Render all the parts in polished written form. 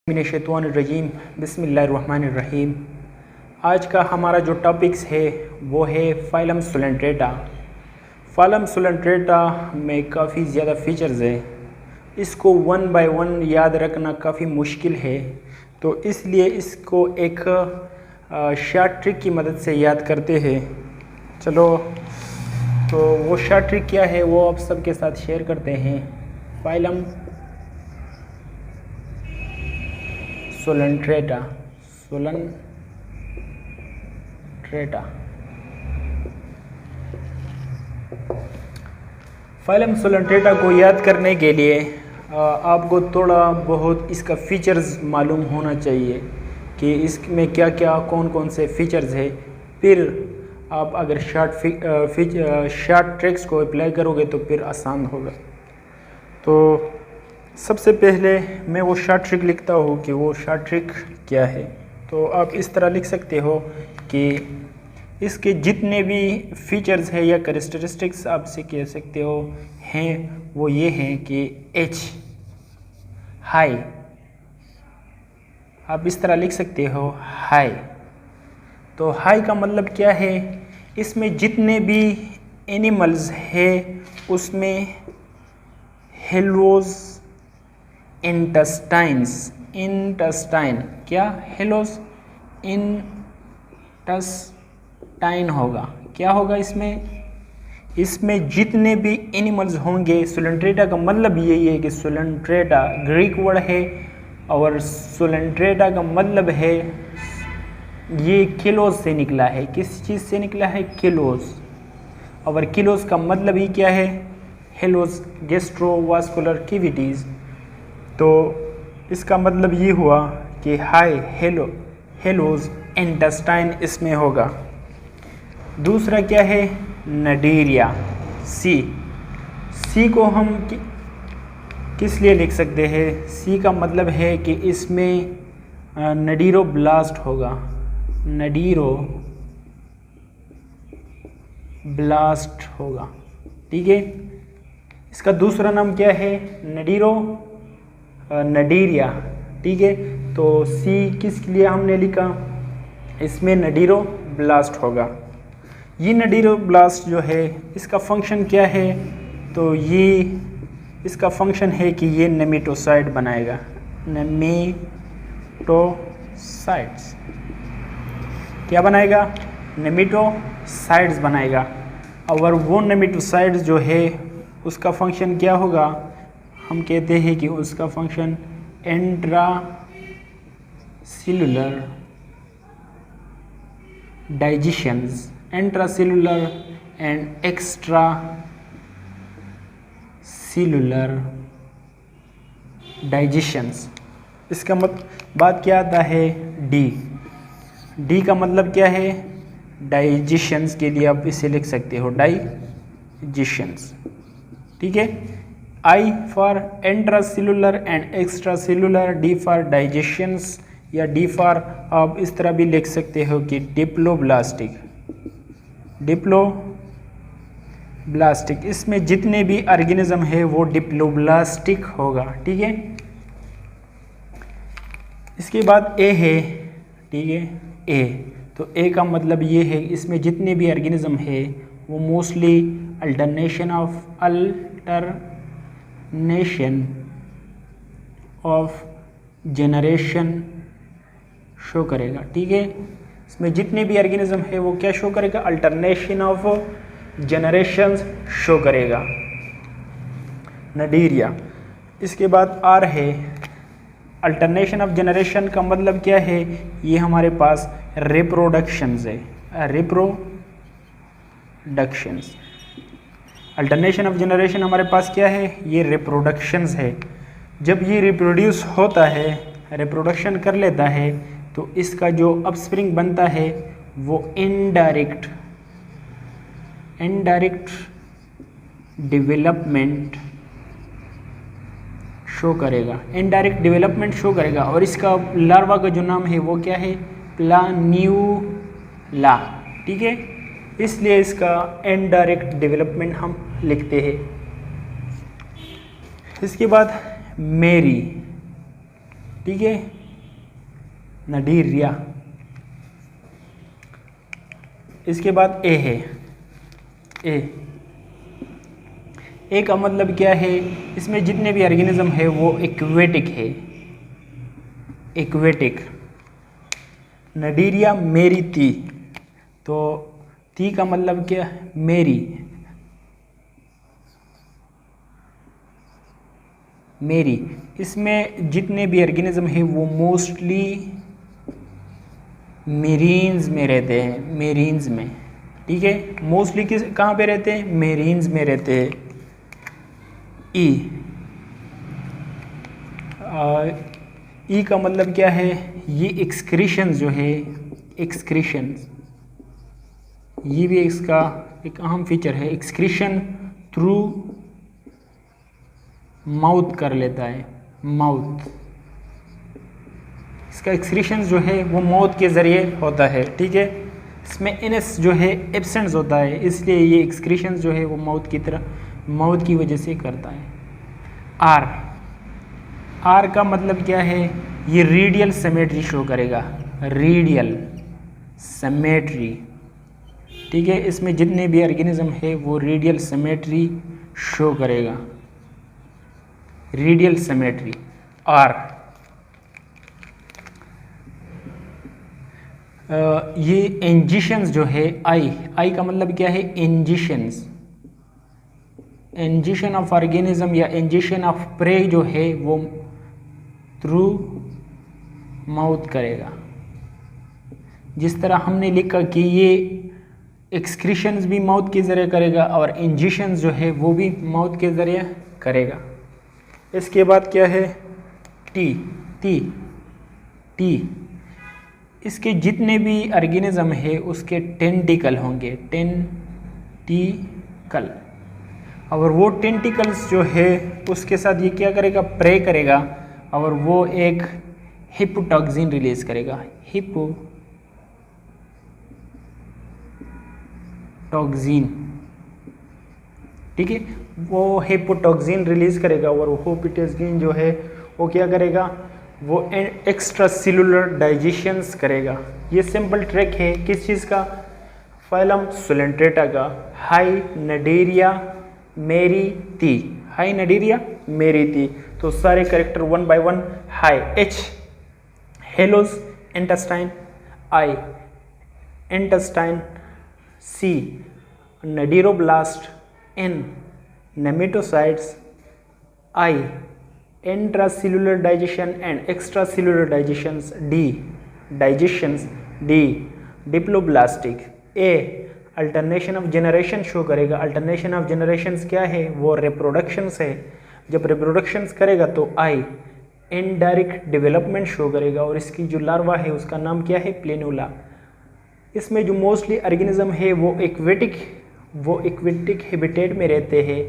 मिनश्शैतानिर्रजीम बिस्मिल्लाहिर्रहमानिर्रहीम। आज का हमारा जो टॉपिक्स है वो है फाइलम सोलेंट्रेटा। फाइलम सोलेंट्रेटा में काफ़ी ज़्यादा फीचर्स है, इसको वन बाय वन याद रखना काफ़ी मुश्किल है, तो इसलिए इसको एक शॉर्ट ट्रिक की मदद से याद करते हैं। चलो, तो वो शॉर्ट ट्रिक क्या है वो आप सबके साथ शेयर करते हैं। फाइलम सोलेंट्रेटा फाइलम सोलेंट्रेटा को याद करने के लिए आपको थोड़ा बहुत इसका फीचर्स मालूम होना चाहिए कि इसमें क्या क्या कौन कौन से फीचर्स है। फिर आप अगर शॉर्ट ट्रिक्स को अप्लाई करोगे तो फिर आसान होगा। तो सबसे पहले मैं वो शॉर्ट ट्रिक लिखता हूँ कि वो शॉर्ट ट्रिक क्या है। तो आप इस तरह लिख सकते हो कि इसके जितने भी फीचर्स है या कैरेक्टरिस्टिक्स आपसे कह सकते हो हैं, वो ये हैं कि एच हाई, आप इस तरह लिख सकते हो हाई। तो हाई का मतलब क्या है, इसमें जितने भी एनिमल्स है उसमें हेलोज इंटेस्टाइन क्या हेलोज इंटेस्टाइन होगा। क्या होगा इसमें जितने भी एनिमल्स होंगे। सोलेंट्रेटा का मतलब यही है कि सोलेंट्रेटा ग्रीक वर्ड है और सोलेंट्रेटा का मतलब है ये किलोज से निकला है। किस चीज़ से निकला है? किलोज। और किलोज का मतलब ही क्या है? Hollows gastrovascular cavities. तो इसका मतलब ये हुआ कि हाई हेलोज इंटेस्टाइन इसमें होगा। दूसरा क्या है? नडीरिया। सी को हम किस लिए लिख सकते हैं? सी का मतलब है कि इसमें नडीरोब्लास्ट होगा। नडीरोब्लास्ट होगा, ठीक है। इसका दूसरा नाम क्या है? नडीरिया, ठीक है। तो सी किस लिए हमने लिखा? इसमें नडीरोब्लास्ट होगा। ये नडीरोब्लास्ट जो है इसका फंक्शन क्या है? तो ये इसका फंक्शन है कि ये नेमेटोसाइड बनाएगा। नेमेटोसाइड्स क्या बनाएगा? नेमेटोसाइड्स बनाएगा। और वो नेमेटोसाइड्स जो है उसका फंक्शन क्या होगा? हम कहते हैं कि उसका function intracellular digestions, intracellular and extra cellular digestions. इसका बात क्या आता है? डी का मतलब क्या है? डाइजेशंस के लिए आप इसे लिख सकते हो डाइजेशंस, ठीक है। I for intracellular and extra cellular, D for digestions, या डी फॉर आप इस तरह भी लिख सकते हो कि डिप्लोब्लास्टिक। इसमें जितने भी ऑर्गेनिज्म है वो डिप्लोब्लास्टिक होगा, ठीक है। इसके बाद ए है, ठीक है। ए, तो ए का मतलब ये है इसमें जितने भी ऑर्गेनिज्म है वो mostly alternation of generation show करेगा, ठीक है। इसमें जितने भी ऑर्गेनिज्म है वो क्या शो करेगा? अल्टरनेशन ऑफ जनरेशंस शो करेगा, नडीरिया। इसके बाद आर है, अल्टरनेशन ऑफ जनरेशन का मतलब क्या है? ये हमारे पास रिप्रोडक्शंस है, रिप्रोडक्शंस। अल्टरनेशन ऑफ जनरेशन हमारे पास क्या है? ये रिप्रोडक्शंस है। जब ये रिप्रोड्यूस होता है, रिप्रोडक्शन कर लेता है, तो इसका जो अपस्प्रिंग बनता है वो इनडायरेक्ट डेवलपमेंट शो करेगा। और इसका लार्वा का जो नाम है वो क्या है? प्लान्यूला, ठीक है। इसलिए इसका इनडायरेक्ट डेवलपमेंट हम लिखते हैं। इसके बाद ठीक है, नडीरिया। इसके बाद ए है, ए का मतलब क्या है, इसमें जितने भी ऑर्गेनिज्म है वो एक्वेटिक है, एक्वेटिक। नडीरिया मेरी ती, तो ती का मतलब क्या, मेरी, मेरी। इसमें जितने भी ऑर्गेनिज्म है वो मोस्टली मेरीन्स में रहते हैं, मेरीन्स में, ठीक है। मोस्टली किस कहाँ पे रहते हैं, मेरीन्स में रहते हैं। ई का मतलब क्या है, ये एक्सक्रीशन जो है, एक्सक्रीशन, ये भी इसका एक अहम फीचर है। एक्सक्रीशन थ्रू माउथ कर लेता है, माउथ, इसका एक्सक्रीशन जो है वो माउथ के ज़रिए होता है, ठीक है। इसमें एनएस जो है एब्सेंस होता है, इसलिए ये एक्सक्रीशन जो है वो माउथ की तरह, माउथ की वजह से करता है। आर, आर का मतलब क्या है, ये रेडियल सिमेट्री शो करेगा, रेडियल सिमेट्री, ठीक है। इसमें जितने भी ऑर्गेनिज्म है वो रेडियल सिमेट्री शो करेगा, रेडियल सिमेट्री। आर, ये एंजिशंस जो है, आई का मतलब क्या है, एंजिशंस, एंजिशन ऑफ ऑर्गेनिज्म या एंजिशन ऑफ प्रे जो है वो थ्रू माउथ करेगा। जिस तरह हमने लिखा कि ये एक्सक्रीशंस भी माउथ के ज़रिए करेगा और एंजिशंस जो है वो भी माउथ के ज़रिए करेगा। इसके बाद क्या है, टी, टी, टी। इसके जितने भी ऑर्गेनिज्म है उसके टेंटिकल होंगे, टेंटिकल, और वो टेंटिकल्स जो है उसके साथ ये क्या करेगा, प्रे करेगा, और वो एक हिपोटॉक्सिन रिलीज करेगा, हिपोटॉक्सिन, ठीक है। वो हिपोटॉक्सिन रिलीज करेगा और वो हिपोटॉक्सिन जो है वो क्या करेगा, वो एक्स्ट्रा सेलुलर डाइजेशंस करेगा। ये सिंपल ट्रैक है किस चीज़ का, फाइलम सोलेंट्रेटा का, हाई नडीरिया मेरी ती, हाई नडीरिया मेरी ती। तो सारे character one by one, hi H hollows intestine, I intestine, C cnidoblast, N nematocytes, I intracellular digestion and extracellular digestions, D digestions, D diploblastic, A alternation of generation show करेगा। alternation of generations क्या है, वो reproductions है। जब reproductions करेगा तो I indirect development show करेगा, और इसकी जो लार्वा है उसका नाम क्या है, प्लेनुला। इसमें जो मोस्टली ऑर्गेनिज्म है वो एक्वेटिक हैबिटेट में रहते हैं।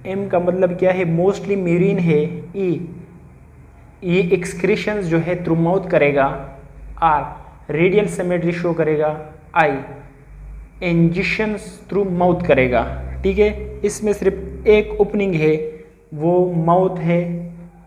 एम का मतलब क्या है, मोस्टली मेरीन है। ये एक्सक्रीशंस जो है थ्रू माउथ करेगा। आर रेडियल सिमेट्री शो करेगा। आई एंजिशंस थ्रू माउथ करेगा, ठीक है। इसमें सिर्फ एक ओपनिंग है, वो माउथ है,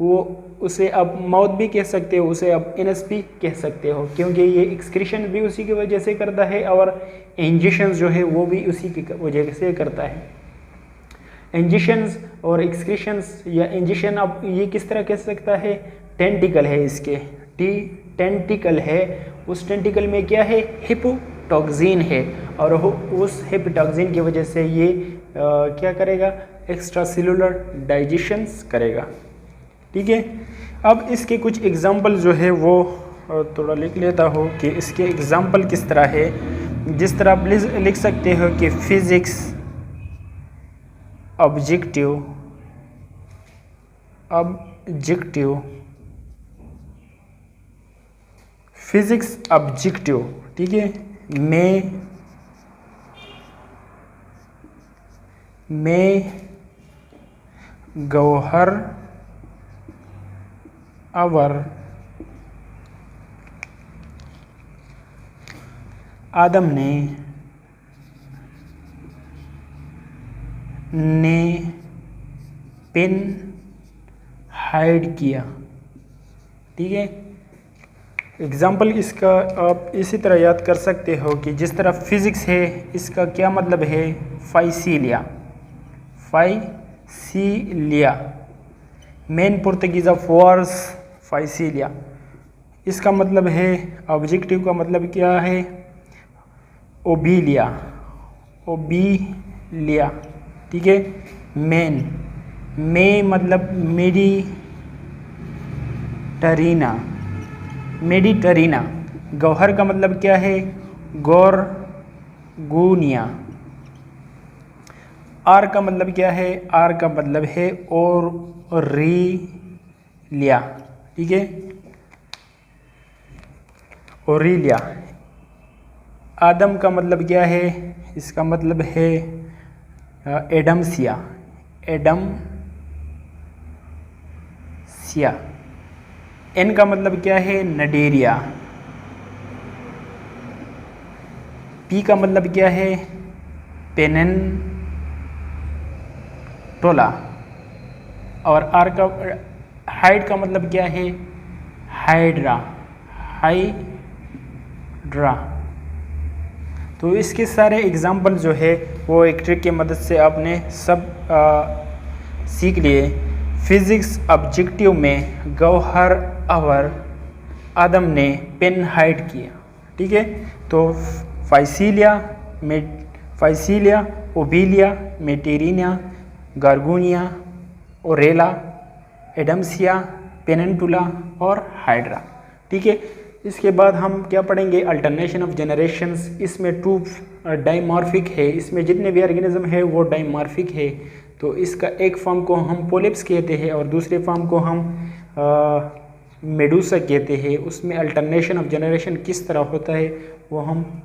वो उसे आप माउथ भी कह सकते हो, उसे आप एनस भी कह सकते हो, क्योंकि ये एक्सक्रीशन भी उसी की वजह से करता है और एंजिशंस जो है वो भी उसी की वजह से करता है। एंजिशंस और एक्सक्रीशंस या एंजिशन आप ये किस तरह कह सकता है, टेंटिकल है इसके, टेंटिकल है, उस टेंटिकल में क्या है, हिपोटॉक्सिन है, और उस हिपोटॉक्सिन की वजह से ये क्या करेगा, एक्स्ट्रा सेलुलर डाइजेशंस करेगा, ठीक है। अब इसके कुछ एग्जाम्पल जो है वो थोड़ा लिख लेता हूँ कि इसके एग्जाम्पल किस तरह है। जिस तरह आप लिख सकते हो कि फिजिक्स ऑब्जेक्टिव फिजिक्स ऑब्जेक्टिव, ठीक है, में गौहर अवर आदम ने पेन हाइड किया, ठीक है। एग्जाम्पल इसका आप इसी तरह याद कर सकते हो कि जिस तरह फिज़िक्स है, इसका क्या मतलब है, फाइसीलिया, फाइसीलिया, मेन पुर्तगीज ऑफ वॉर्स फाइसीलिया। इसका मतलब है, ऑब्जेक्टिव का मतलब क्या है, ओबीलिया, ओबीलिया, ठीक है। मेन, मे मतलब मेडिटरीना, मेडिटरीना। गौहर का मतलब क्या है, गोरगुनिया। आर का मतलब क्या है, आर का मतलब है ओरिलिया, ठीक है, ओरिलिया। आदम का मतलब क्या है, इसका मतलब है एडमसिया, एडमसिया। एन का मतलब क्या है, नडेरिया। पी का मतलब क्या है, पेनेंटोला। और आर का, हाइड का मतलब क्या है, हाइड्रा, हाइड्रा। तो इसके सारे एग्जाम्पल जो है वो एक ट्रिक की मदद से आपने सब सीख लिए। फिज़िक्स ऑब्जेक्टिव में गौहर और आदम ने पेन हाइड किया, ठीक है। तो फाइसीलिया, फाइसीलिया, ओबीलिया, मेटेरिनिया, गार्गुनिया, ओरेला, एडमसिया, पेनेंटुला और हाइड्रा, ठीक है। इसके बाद हम क्या पढ़ेंगे, अल्टरनेशन ऑफ जनरेशंस। इसमें 2 डाइमॉर्फिक है, इसमें जितने भी ऑर्गेनिज्म है वो डाइमॉर्फिक है। तो इसका एक फॉर्म को हम पोलिप्स कहते हैं और दूसरे फॉर्म को हम मेडूसा कहते हैं। उसमें अल्टरनेशन ऑफ जनरेशन किस तरह होता है वो हम